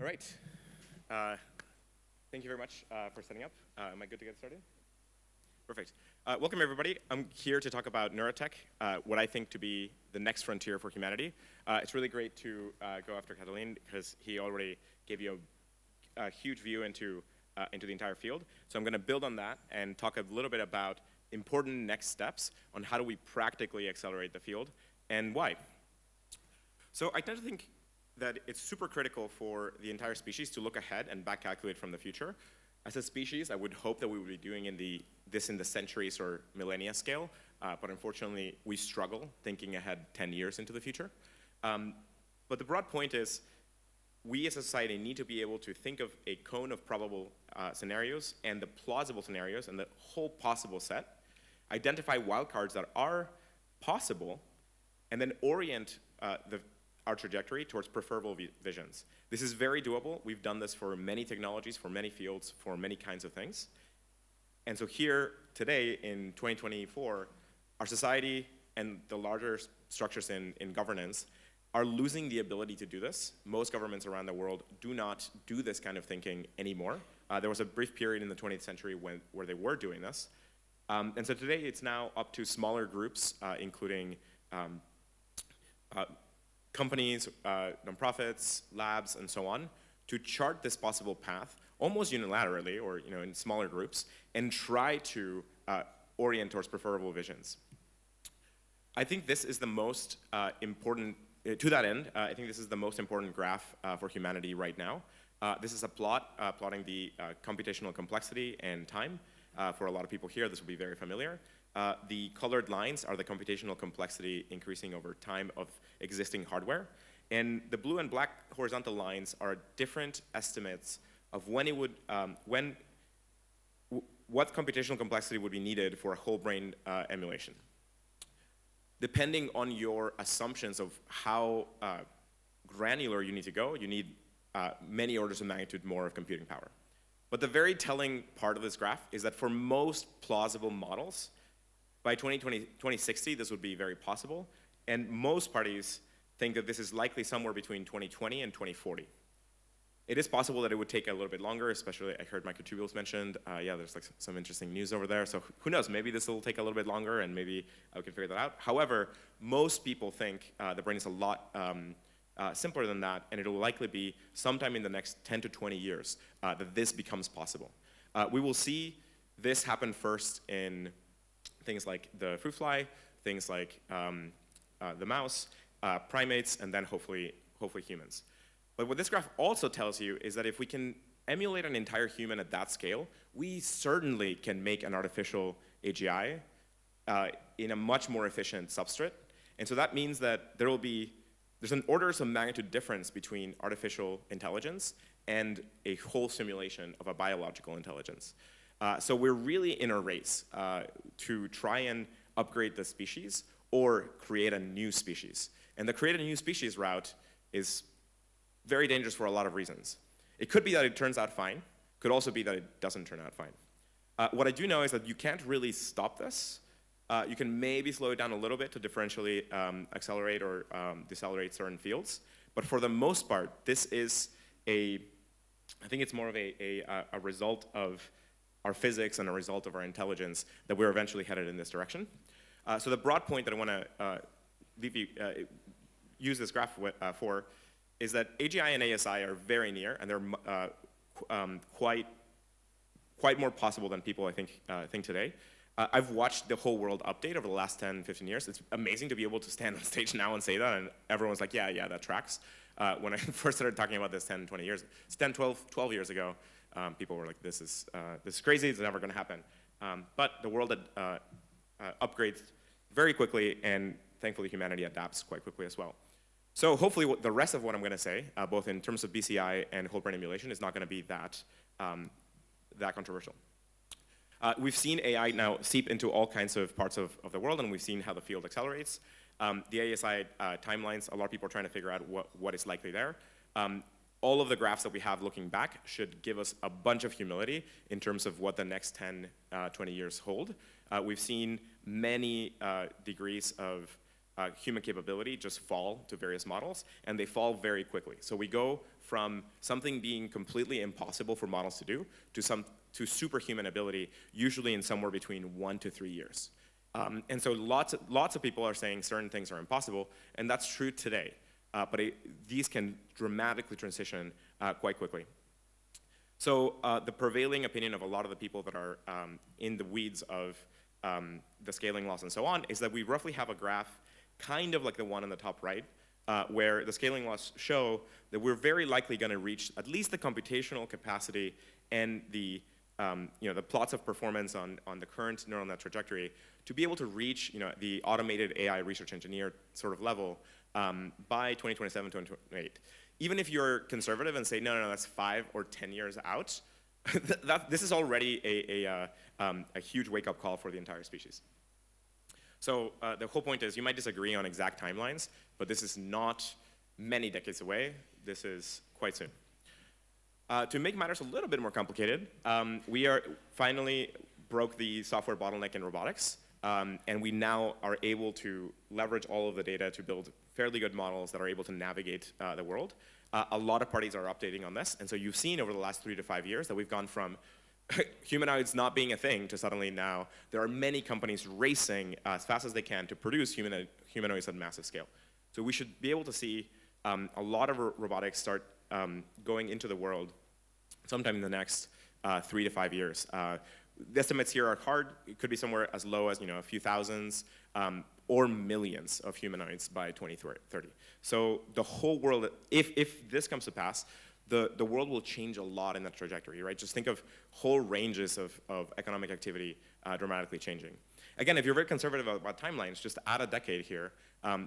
All right. Thank you very much for setting up. Am I good to get started? Perfect. Welcome, everybody. I'm here to talk about Neurotech, what I think to be the next frontier for humanity. It's really great to go after Catalin because he already gave you a huge view into the entire field. So I'm going to build on that and talk a little bit about important next steps on how do we practically accelerate the field and why. So I tend to think that it's super critical for the entire species to look ahead and back calculate from the future. As a species, I would hope that we would be doing this in the centuries or millennia scale, but unfortunately, we struggle thinking ahead 10 years into the future. But the broad point is, we as a society need to be able to think of a cone of probable scenarios and the plausible scenarios and the whole possible set, identify wildcards that are possible, and then orient our trajectory towards preferable visions. This is very doable. We've done this for many technologies, for many fields, for many kinds of things. And so here, today, in 2024, our society and the larger structures in governance are losing the ability to do this. Most governments around the world do not do this kind of thinking anymore. There was a brief period in the 20th century where they were doing this. And so today, it's now up to smaller groups, including companies, nonprofits, labs, and so on, to chart this possible path almost unilaterally or in smaller groups and try to orient towards preferable visions. I think this is the most important, to that end, I think this is the most important graph for humanity right now. This is a plot plotting the computational complexity and time. For a lot of people here, this will be very familiar. The colored lines are the computational complexity increasing over time of existing hardware. And the blue and black horizontal lines are different estimates of when it would, what computational complexity would be needed for a whole brain emulation. Depending on your assumptions of how granular you need to go, you need many orders of magnitude more of computing power. But the very telling part of this graph is that for most plausible models, by 2060, this would be very possible, and most parties think that this is likely somewhere between 2020 and 2040. It is possible that it would take a little bit longer, especially I heard microtubules mentioned. Yeah, there's like some interesting news over there, so who knows, maybe this will take a little bit longer and maybe I can figure that out. However, most people think the brain is a lot simpler than that, and it'll likely be sometime in the next 10 to 20 years that this becomes possible. We will see this happen first in things like the fruit fly, things like the mouse, primates, and then hopefully humans. But what this graph also tells you is that if we can emulate an entire human at that scale, we certainly can make an artificial AGI in a much more efficient substrate. And so that means that there's an orders of magnitude difference between artificial intelligence and a whole simulation of a biological intelligence. So we're really in a race to try and upgrade the species or create a new species. And the create a new species route is very dangerous for a lot of reasons. It could be that it turns out fine. Could also be that it doesn't turn out fine. What I do know is that you can't really stop this. You can maybe slow it down a little bit to differentially accelerate or decelerate certain fields. But for the most part, this is I think it's more of a result of our physics and a result of our intelligence that we're eventually headed in this direction. So the broad point that I want to use this graph for is that AGI and ASI are very near, and they're quite more possible than people, I think today. I've watched the whole world update over the last 10, 15 years. It's amazing to be able to stand on stage now and say that, and everyone's like, yeah, that tracks. When I first started talking about this 10, 20 years, 12 years ago, people were like, this is crazy, it's never going to happen. But the world upgrades very quickly, and thankfully humanity adapts quite quickly as well. So hopefully the rest of what I'm going to say, both in terms of BCI and whole brain emulation, is not going to be that controversial. We've seen AI now seep into all kinds of parts of the world, and we've seen how the field accelerates. The ASI timelines, a lot of people are trying to figure out what is likely there. All of the graphs that we have looking back should give us a bunch of humility in terms of what the next 10, 20 years hold. We've seen many degrees of human capability just fall to various models, and they fall very quickly. So we go from something being completely impossible for models to do to superhuman ability, usually in somewhere between 1 to 3 years. And so lots of people are saying certain things are impossible, and that's true today. But these can dramatically transition quite quickly. So the prevailing opinion of a lot of the people that are in the weeds of the scaling laws and so on is that we roughly have a graph kind of like the one on the top right, where the scaling laws show that we're very likely going to reach at least the computational capacity and the the plots of performance on the current neural net trajectory to be able to reach the automated AI research engineer sort of level by 2027, 2028. Even if you're conservative and say, no, that's 5 or 10 years out, this is already a huge wake-up call for the entire species. So the whole point is you might disagree on exact timelines, but this is not many decades away. This is quite soon. To make matters a little bit more complicated, we are finally broke the software bottleneck in robotics, and we now are able to leverage all of the data to build fairly good models that are able to navigate the world. A lot of parties are updating on this, and so you've seen over the last 3 to 5 years that we've gone from humanoids not being a thing to suddenly now there are many companies racing as fast as they can to produce humanoids at massive scale. So we should be able to see a lot of robotics start going into the world sometime in the next 3 to 5 years. The estimates here are hard. It could be somewhere as low as a few thousands or millions of humanoids by 2030. So the whole world, if this comes to pass, the world will change a lot in that trajectory, right? Just think of whole ranges of economic activity dramatically changing. Again, if you're very conservative about timelines, just add a decade here.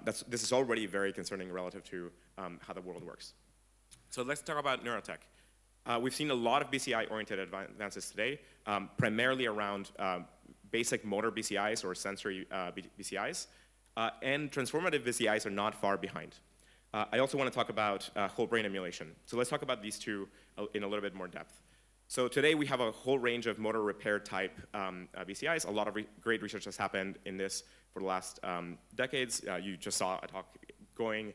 This is already very concerning relative to how the world works. So let's talk about neurotech. We've seen a lot of BCI-oriented advances today, primarily around basic motor BCIs or sensory BCIs, and transformative BCIs are not far behind. I also want to talk about whole brain emulation. So let's talk about these two in a little bit more depth. So today we have a whole range of motor repair type BCIs. A lot of great research has happened in this for the last decades. You just saw a talk going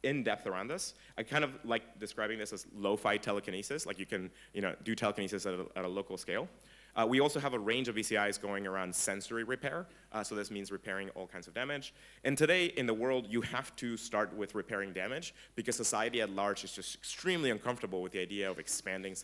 in depth around this. I kind of like describing this as lo-fi telekinesis, like you can do telekinesis at a local scale. We also have a range of BCIs going around sensory repair, so this means repairing all kinds of damage. And today in the world, you have to start with repairing damage because society at large is just extremely uncomfortable with the idea of expanding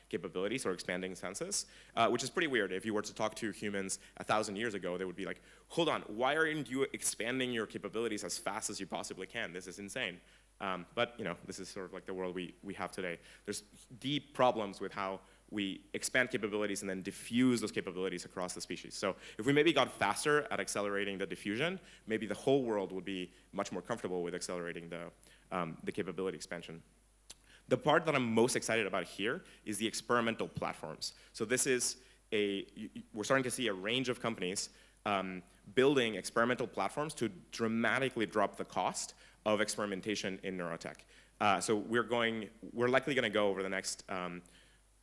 capabilities or expanding senses, which is pretty weird. If you were to talk to humans 1,000 years ago, they would be like, hold on, why aren't you expanding your capabilities as fast as you possibly can? This is insane. But this is sort of like the world we have today. There's deep problems with how we expand capabilities and then diffuse those capabilities across the species. So if we maybe got faster at accelerating the diffusion, maybe the whole world would be much more comfortable with accelerating the capability expansion. The part that I'm most excited about here is the experimental platforms. So this is we're starting to see a range of companies building experimental platforms to dramatically drop the cost of experimentation in neurotech. So we're likely going to go over the next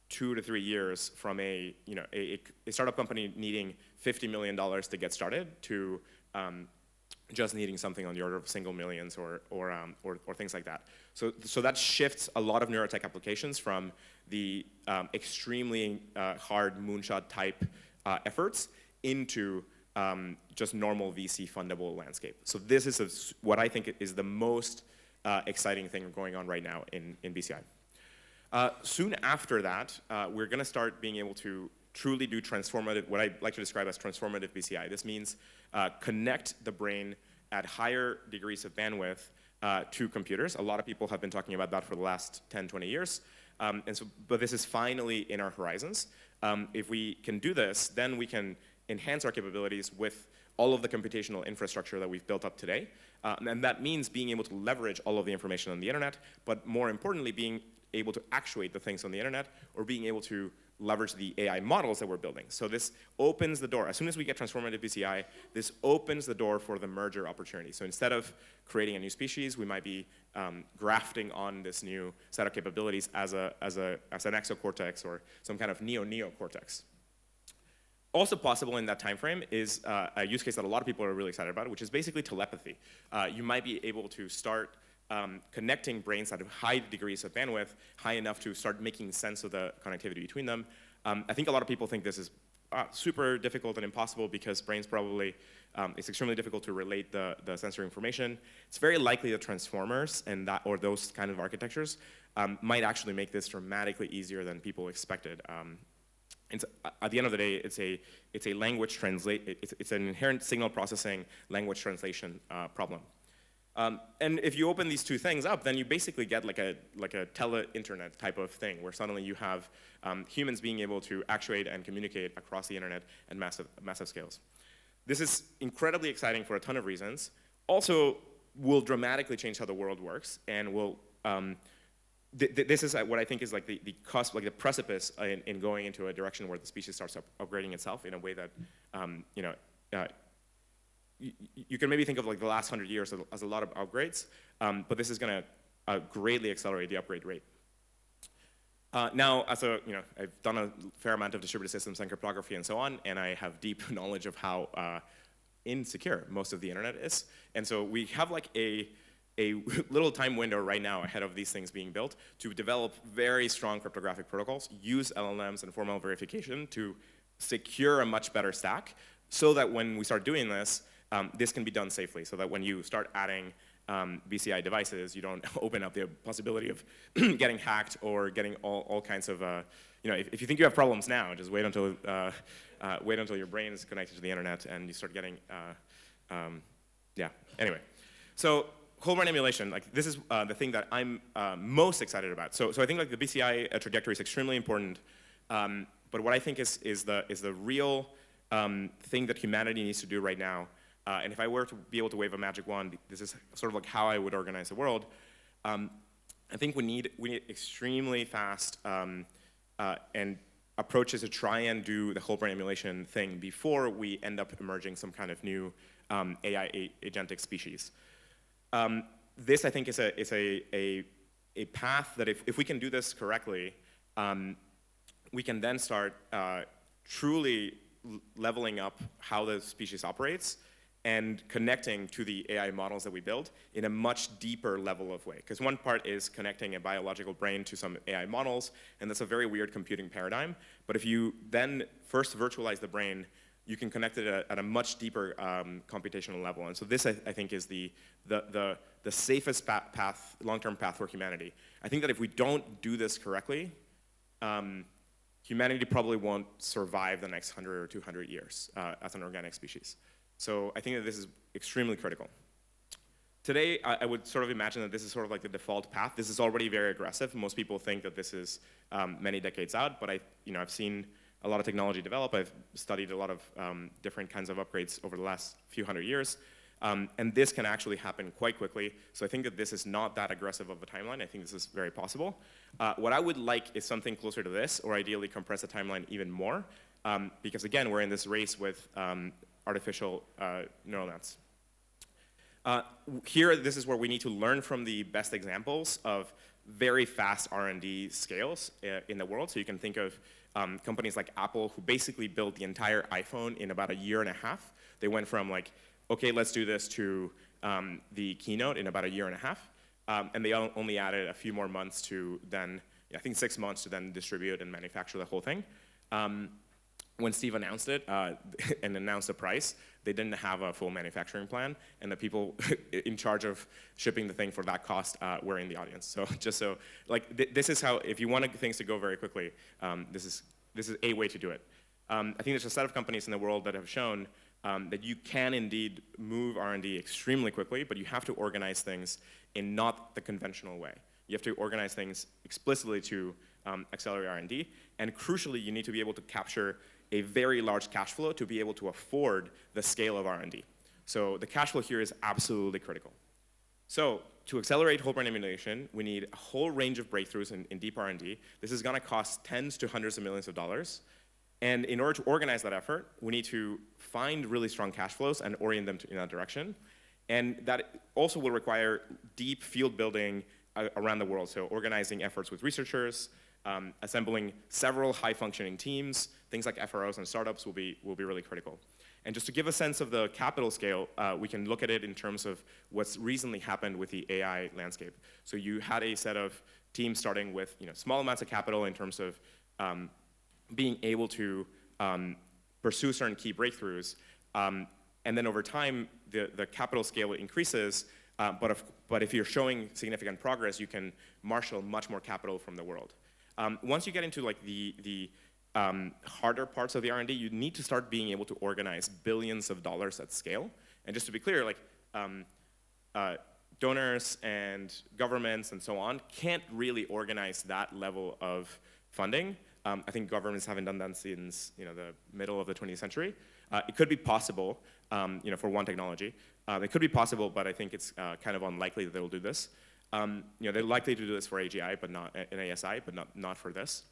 2 to 3 years from a startup company needing $50 million to get started to just needing something on the order of single millions or things like that. So that shifts a lot of neurotech applications from the extremely hard moonshot type efforts into just normal VC fundable landscape. So this is what I think is the most exciting thing going on right now in BCI. Soon after that, we're going to start being able to truly do transformative, what I like to describe as transformative BCI. This means connect the brain at higher degrees of bandwidth to computers. A lot of people have been talking about that for the last 10, 20 years. But this is finally in our horizons. If we can do this, then we can enhance our capabilities with all of the computational infrastructure that we've built up today. And that means being able to leverage all of the information on the internet, but more importantly, being able to actuate the things on the internet or being able to leverage the AI models that we're building. So this opens the door. As soon as we get transformative BCI, this opens the door for the merger opportunity. So instead of creating a new species, we might be grafting on this new set of capabilities as an exocortex or some kind of neocortex. Also possible in that time frame is a use case that a lot of people are really excited about, which is basically telepathy. You might be able to start connecting brains that have high degrees of bandwidth, high enough to start making sense of the connectivity between them. I think a lot of people think this is super difficult and impossible because brains probably, it's extremely difficult to relate the sensory information. It's very likely that transformers and that, or those kind of architectures might actually make this dramatically easier than people expected. At the end of the day, it's a language it's an inherent signal processing language translation problem. And if you open these two things up, then you basically get like a tele-internet type of thing, where suddenly you have humans being able to actuate and communicate across the internet at massive scales. This is incredibly exciting for a ton of reasons. Also, will dramatically change how the world works, and will this is what I think is like the cusp, like the precipice in going into a direction where the species starts upgrading itself in a way that, you can maybe think of like the last 100 years as a lot of upgrades, but this is going to greatly accelerate the upgrade rate. Now, I've done a fair amount of distributed systems and cryptography and so on, and I have deep knowledge of how insecure most of the internet is. And so we have like a little time window right now ahead of these things being built to develop very strong cryptographic protocols, use LLMs and formal verification to secure a much better stack, so that when we start doing this, this can be done safely, so that when you start adding BCI devices, you don't open up the possibility of getting hacked or getting all kinds of, if you think you have problems now, just wait until your brain is connected to the internet and you start getting, Anyway, so whole brain emulation, like this is the thing that I'm most excited about. So I think like the BCI trajectory is extremely important, but what I think is the real thing that humanity needs to do right now. And if I were to be able to wave a magic wand, this is sort of like how I would organize the world. I think we need extremely fast and approaches to try and do the whole brain emulation thing before we end up emerging some kind of new AI agentic species. This I think is a path that if we can do this correctly, we can then start truly leveling up how the species operates and connecting to the AI models that we build in a much deeper level of way. Because one part is connecting a biological brain to some AI models, and that's a very weird computing paradigm. But if you then first virtualize the brain, you can connect it at a much deeper computational level. And so this, I think, is the safest path, long-term path for humanity. I think that if we don't do this correctly, humanity probably won't survive the next 100 or 200 years as an organic species. So I think that this is extremely critical. Today, I would sort of imagine that this is sort of like the default path. This is already very aggressive. Most people think that this is many decades out, but I've seen a lot of technology develop. I've studied a lot of different kinds of upgrades over the last few hundred years. And this can actually happen quite quickly. So I think that this is not that aggressive of a timeline. I think this is very possible. What I would like is something closer to this, or ideally compress the timeline even more. Because again, we're in this race with artificial neural nets. Here, this is where we need to learn from the best examples of very fast R&D scales in the world. So you can think of companies like Apple, who basically built the entire iPhone in about a year and a half. They went from like, okay, let's do this, to the keynote in about a year and a half. And they only added a few more months to then, I think 6 months to then distribute and manufacture the whole thing. When Steve announced it and announced the price, they didn't have a full manufacturing plan, and the people in charge of shipping the thing for that cost were in the audience. So just so, like, this is how, if you want things to go very quickly, this is a way to do it. I think there's a set of companies in the world that have shown that you can indeed move R&D extremely quickly, but you have to organize things in not the conventional way. You have to organize things explicitly to accelerate R&D, and crucially, you need to be able to capture a very large cash flow to be able to afford the scale of R&D. So the cash flow here is absolutely critical. So to accelerate whole brain emulation, we need a whole range of breakthroughs in deep R&D. This is going to cost tens to hundreds of millions of dollars. And in order to organize that effort, we need to find really strong cash flows and orient them in that direction. And that also will require deep field building around the world. So organizing efforts with researchers, assembling several high-functioning teams, things like FROs and startups will be really critical. And just to give a sense of the capital scale, we can look at it in terms of what's recently happened with the AI landscape. So you had a set of teams starting with small amounts of capital in terms of being able to pursue certain key breakthroughs. And then over time, the capital scale increases, but if you're showing significant progress, you can marshal much more capital from the world. Once you get into like the harder parts of the R&D, you need to start being able to organize billions of dollars at scale. And just to be clear, like donors and governments and so on can't really organize that level of funding. I think governments haven't done that since the middle of the 20th century. It could be possible, for one technology. It could be possible, but I think it's kind of unlikely that they'll do this. They're likely to do this for AGI, but not in ASI, but not for this.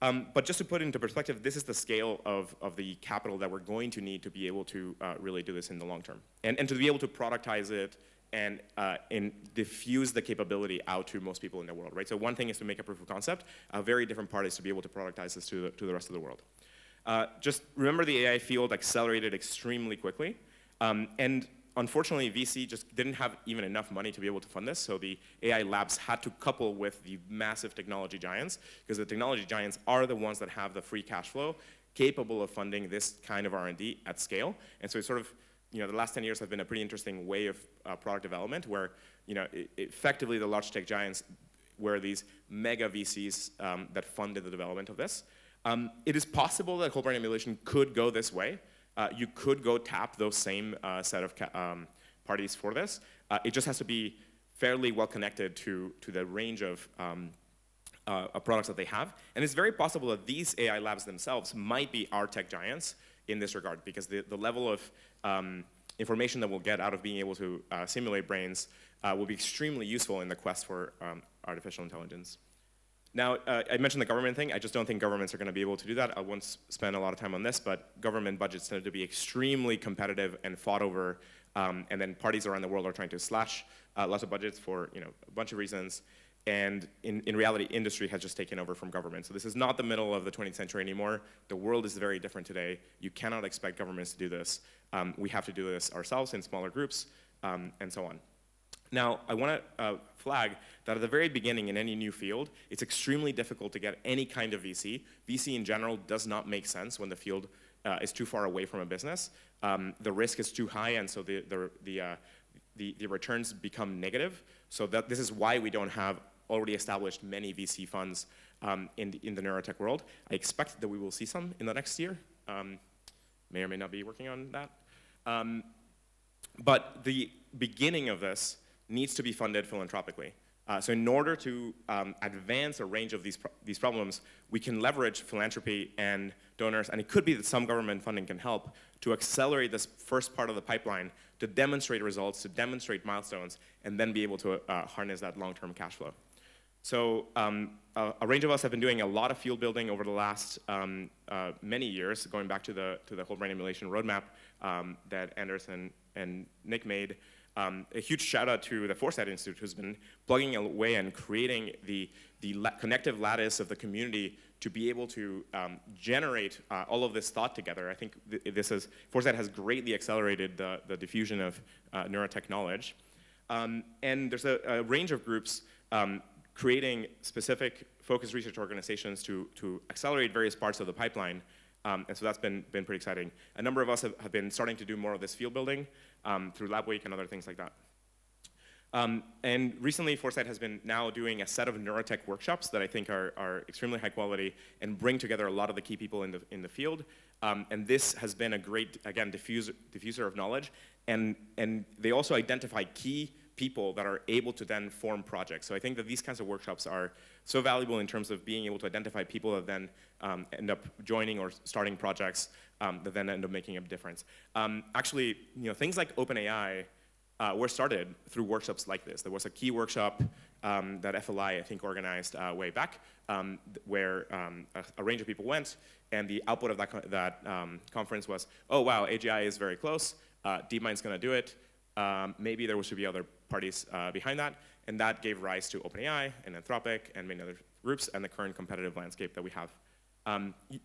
But just to put it into perspective, this is the scale of the capital that we're going to need to be able to really do this in the long term. And to be able to productize it and diffuse the capability out to most people in the world, right? So one thing is to make a proof of concept. A very different part is to be able to productize this to the rest of the world. Just remember the AI field accelerated extremely quickly. And unfortunately, VC just didn't have even enough money to be able to fund this, so the AI labs had to couple with the massive technology giants, because the technology giants are the ones that have the free cash flow capable of funding this kind of R&D at scale. And so it's sort of, the last 10 years have been a pretty interesting way of product development where, effectively the large tech giants were these mega VCs that funded the development of this. It is possible that whole brain emulation could go this way. You could go tap those same set of parties for this. It just has to be fairly well connected to the range of products that they have. And it's very possible that these AI labs themselves might be our tech giants in this regard, because the level of information that we'll get out of being able to simulate brains will be extremely useful in the quest for artificial intelligence. Now, I mentioned the government thing. I just don't think governments are going to be able to do that. I won't spend a lot of time on this, but government budgets tend to be extremely competitive and fought over, and then parties around the world are trying to slash lots of budgets for a bunch of reasons. And in reality, industry has just taken over from government. So this is not the middle of the 20th century anymore. The world is very different today. You cannot expect governments to do this. We have to do this ourselves in smaller groups, and so on. Now, I want to flag that at the very beginning in any new field, it's extremely difficult to get any kind of VC. VC in general does not make sense when the field is too far away from a business. The risk is too high, and so the returns become negative. So this is why we don't have already established many VC funds in the neurotech world. I expect that we will see some in the next year. May or may not be working on that. But the beginning of this needs to be funded philanthropically. So in order to advance a range of these problems, we can leverage philanthropy and donors, and it could be that some government funding can help to accelerate this first part of the pipeline, to demonstrate results, to demonstrate milestones, and then be able to harness that long-term cash flow. So a range of us have been doing a lot of field building over the last many years, going back to the whole brain emulation roadmap that Anderson and Nick made. A huge shout out to the Foresight Institute, who's been plugging away and creating the connective lattice of the community to be able to generate all of this thought together. I think Foresight has greatly accelerated the diffusion of neurotech knowledge. And there's a range of groups creating specific focused research organizations to accelerate various parts of the pipeline. And so that's been pretty exciting. A number of us have been starting to do more of this field building through Lab Week and other things like that. And recently, Foresight has been now doing a set of neurotech workshops that I think are extremely high quality and bring together a lot of the key people in the field. And this has been a great, again, diffuser of knowledge. And they also identify key people that are able to then form projects. So I think that these kinds of workshops are so valuable in terms of being able to identify people that then end up joining or starting projects that then end up making a difference. Actually, things like OpenAI were started through workshops like this. There was a key workshop that FLI, I think, organized way back, where a range of people went, and the output of that conference was, oh wow, AGI is very close, DeepMind's going to do it. Maybe there should be other parties behind that, and that gave rise to OpenAI and Anthropic and many other groups and the current competitive landscape that we have.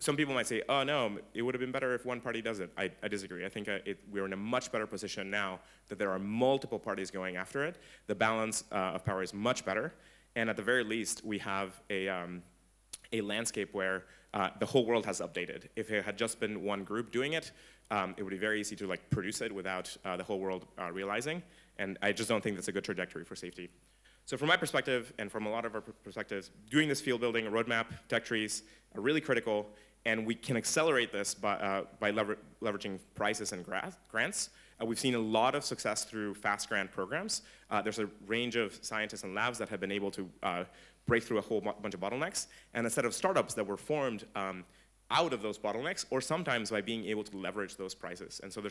Some people might say, oh no, it would have been better if one party does it. I disagree. I think we're in a much better position now that there are multiple parties going after it. The balance of power is much better, and at the very least, we have a landscape where the whole world has updated. If it had just been one group doing it, it would be very easy to produce it without the whole world realizing, and I just don't think that's a good trajectory for safety. So from my perspective, and from a lot of our perspectives, doing this field building, a roadmap, tech trees, are really critical, and we can accelerate this by leveraging prizes and grants. We've seen a lot of success through fast grant programs. There's a range of scientists and labs that have been able to break through a whole bunch of bottlenecks, and a set of startups that were formed out of those bottlenecks, or sometimes by being able to leverage those prizes. And so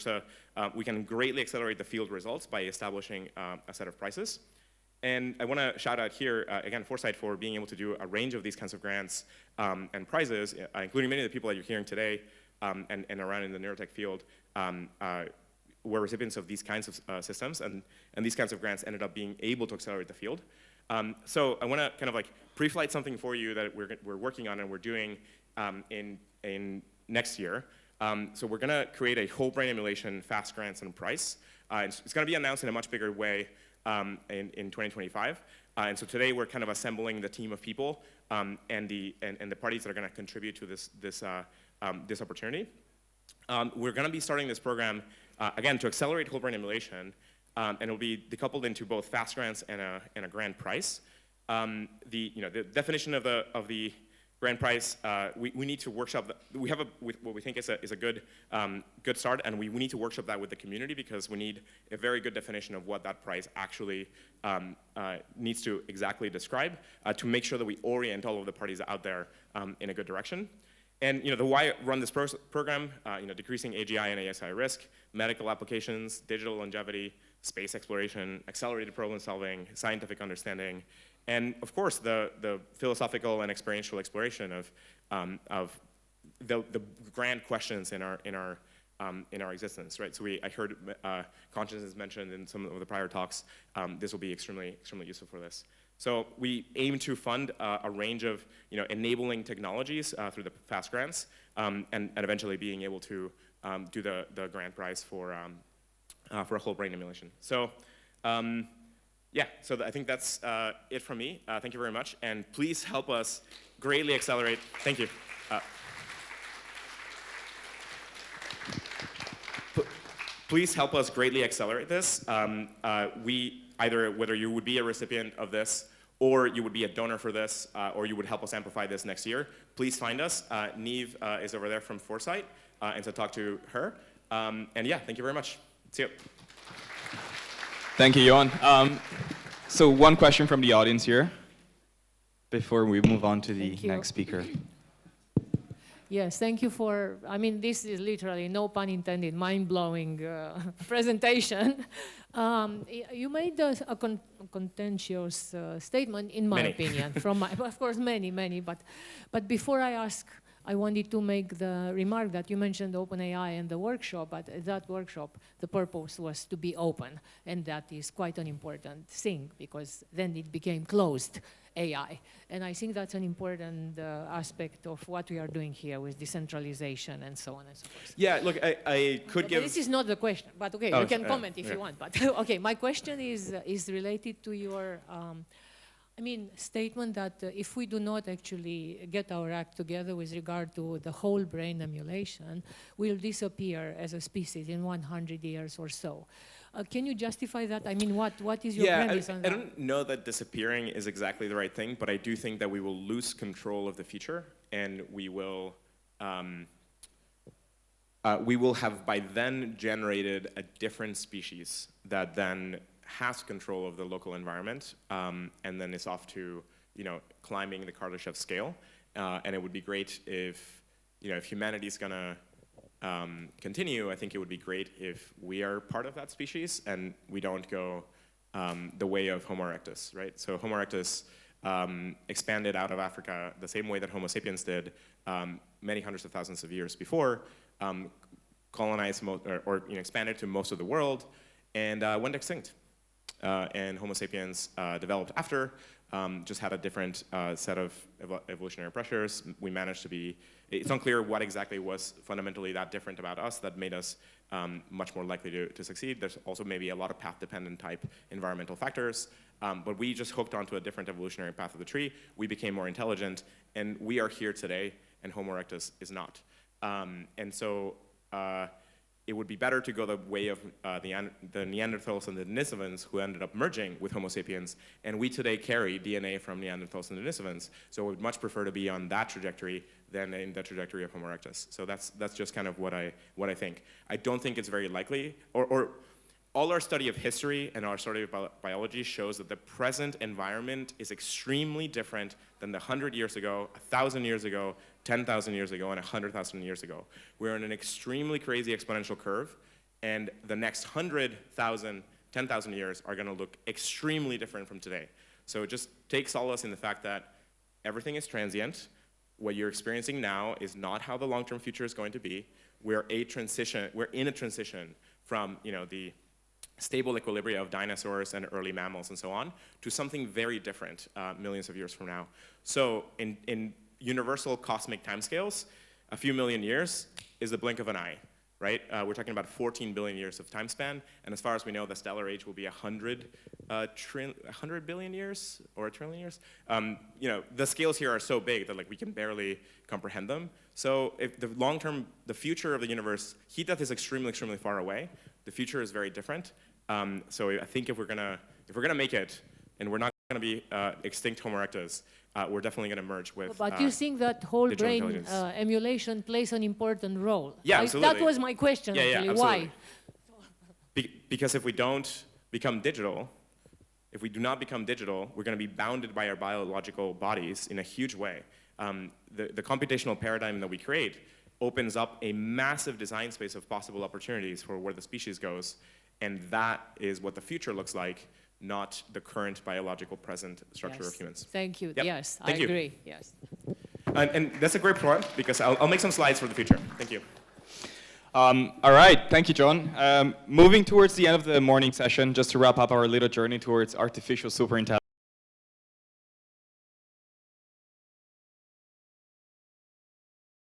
we can greatly accelerate the field results by establishing a set of prizes. And I want to shout out here, again, Foresight for being able to do a range of these kinds of grants and prizes, including many of the people that you're hearing today and around in the neurotech field, were recipients of these kinds of systems, and these kinds of grants ended up being able to accelerate the field. So I want to kind of pre-flight something for you that we're working on and we're doing in next year. So we're going to create a whole brain emulation, fast grants, and price. It's going to be announced in a much bigger way in 2025. And so today we're kind of assembling the team of people and the parties that are going to contribute to this opportunity. We're going to be starting this program, again, to accelerate whole brain emulation, and it'll be decoupled into both fast grants and a grant price. The definition of the grant price, we need to workshop. We have what we think is a good start, and we need to workshop that with the community because we need a very good definition of what that price actually needs to exactly describe to make sure that we orient all of the parties out there in a good direction. And the why run this program, decreasing AGI and ASI risk, medical applications, digital longevity, space exploration, accelerated problem solving, scientific understanding, and of course the philosophical and experiential exploration of the grand questions in our existence, right? So I heard consciousness mentioned in some of the prior talks. This will be extremely useful for this. So we aim to fund a range of enabling technologies through the fast grants, and eventually being able to do the grant prize for a whole brain emulation. So yeah, so I think that's it from me. Thank you very much, and please help us greatly accelerate. Thank you. Please help us greatly accelerate this. Whether you would be a recipient of this, or you would be a donor for this, or you would help us amplify this next year, please find us. Neve is over there from Foresight, and so talk to her. And yeah, thank you very much. See you. Thank you, Johan. So one question from the audience here before we move on to the next speaker. Yes, thank you for, this is literally, no pun intended, mind-blowing presentation. You made a contentious statement, in my opinion, of course, many, but before I ask, I wanted to make the remark that you mentioned OpenAI and the workshop, but at that workshop, the purpose was to be open, and that is quite an important thing, because then it became closed AI. And I think that's an important aspect of what we are doing here with decentralization and so on and so forth. Yeah, look, I could give... This is not the question, but okay, you can comment if you want. But okay, my question is related to your statement that if we do not actually get our act together with regard to the whole brain emulation, we'll disappear as a species in 100 years or so. Can you justify that? What is your premise on that? I don't know that disappearing is exactly the right thing, but I do think that we will lose control of the future, and we will have by then generated a different species that then has control of the local environment, and then is off to climbing the Kardashev scale. And it would be great if humanity is gonna continue. I think it would be great if we are part of that species and we don't go the way of Homo erectus, right? So Homo erectus expanded out of Africa the same way that Homo sapiens did many hundreds of thousands of years before, colonized or expanded to most of the world, and went extinct. And Homo sapiens developed after, just had a different set of evolutionary pressures. We managed to be, it's unclear what exactly was fundamentally that different about us that made us much more likely to succeed. There's also maybe a lot of path-dependent type environmental factors, but we just hooked onto a different evolutionary path of the tree. We became more intelligent, and we are here today, and Homo erectus is not. And so it would be better to go the way of the Neanderthals and the Denisovans, who ended up merging with Homo sapiens, and we today carry DNA from Neanderthals and Denisovans, so I would much prefer to be on that trajectory than in the trajectory of Homo erectus. So that's just kind of what I think. I don't think it's very likely, or all our study of history and our study of biology shows that the present environment is extremely different than the 100 years ago, 1,000 years ago, 10,000 years ago, and 100,000 years ago. We're in an extremely crazy exponential curve, and the next 100,000, 10,000 years are going to look extremely different from today. So just take solace in the fact that everything is transient. What you're experiencing now is not how the long-term future is going to be. We're in a transition from, the stable equilibria of dinosaurs and early mammals and so on, to something very different millions of years from now. So in universal cosmic timescales, a few million years is the blink of an eye, right? We're talking about 14 billion years of time span, and as far as we know, the stellar age will be 100 billion years or a trillion years. The scales here are so big that we can barely comprehend them. So if the future of the universe, heat death is extremely, extremely far away. The future is very different. So I think if we're gonna make it, and we're not gonna be extinct Homo erectus, we're definitely gonna merge with. But you think that whole brain emulation plays an important role? Yeah, absolutely. That was my question. Yeah, actually. absolutely. Why? Because if we don't become digital, if we do not become digital, we're gonna be bounded by our biological bodies in a huge way. The computational paradigm that we create opens up a massive design space of possible opportunities for where the species goes, and that is what the future looks like, not the current biological present structure of humans. Thank you. Yep. Yes, Thank I you. agree. Yes. And that's a great point, because I'll make some slides for the future. Thank you. All right, thank you, John. Moving towards the end of the morning session, just to wrap up our little journey towards artificial superintelligence.